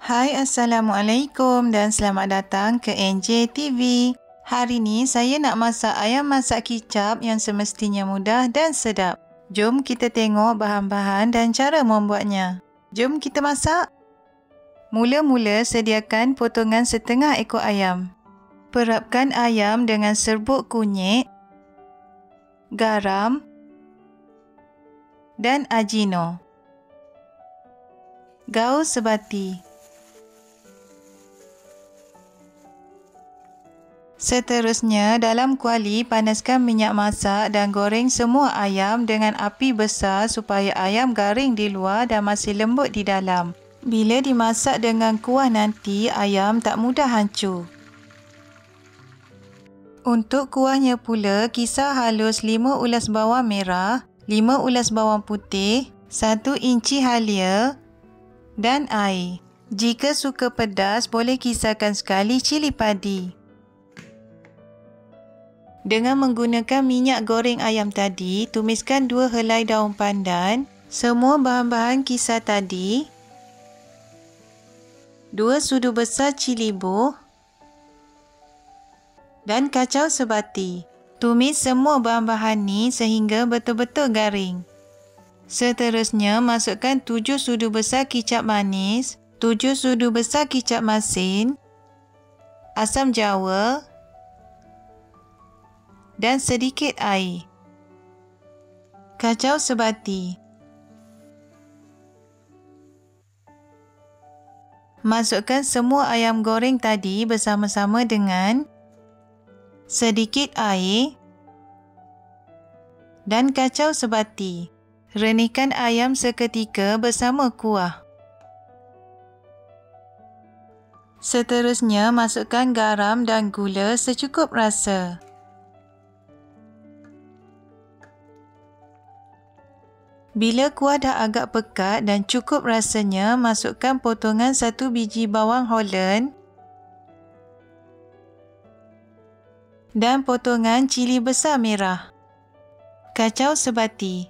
Hai, Assalamualaikum dan selamat datang ke NJ TV. Hari ni saya nak masak ayam masak kicap yang semestinya mudah dan sedap. Jom kita tengok bahan-bahan dan cara membuatnya. Jom kita masak. Mula-mula sediakan potongan setengah ekor ayam. Perapkan ayam dengan serbuk kunyit, garam dan ajino. Gaul sebati. Seterusnya, dalam kuali panaskan minyak masak dan goreng semua ayam dengan api besar supaya ayam garing di luar dan masih lembut di dalam. Bila dimasak dengan kuah nanti, ayam tak mudah hancur. Untuk kuahnya pula, kisar halus 5 ulas bawang merah, 5 ulas bawang putih, 1 inci halia dan air. Jika suka pedas, boleh kisarkan sekali cili padi. Dengan menggunakan minyak goreng ayam tadi, tumiskan 2 helai daun pandan, semua bahan-bahan kisar tadi, 2 sudu besar cili buh dan kacau sebati. Tumis semua bahan-bahan ni sehingga betul-betul garing. Seterusnya, masukkan 7 sudu besar kicap manis, 7 sudu besar kicap masin, asam jawa dan sedikit air. Kacau sebati. Masukkan semua ayam goreng tadi bersama-sama dengan sedikit air dan kacau sebati. Renihkan ayam seketika bersama kuah. Seterusnya, masukkan garam dan gula secukup rasa. Bila kuah dah agak pekat dan cukup rasanya, masukkan potongan 1 biji bawang Holland dan potongan cili besar merah. Kacau sebati.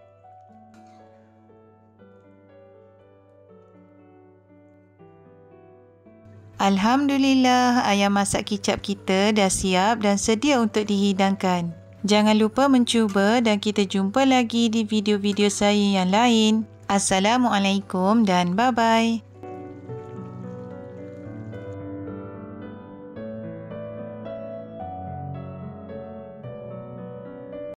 Alhamdulillah, ayam masak kicap kita dah siap dan sedia untuk dihidangkan. Jangan lupa mencuba dan kita jumpa lagi di video-video saya yang lain. Assalamualaikum dan bye-bye.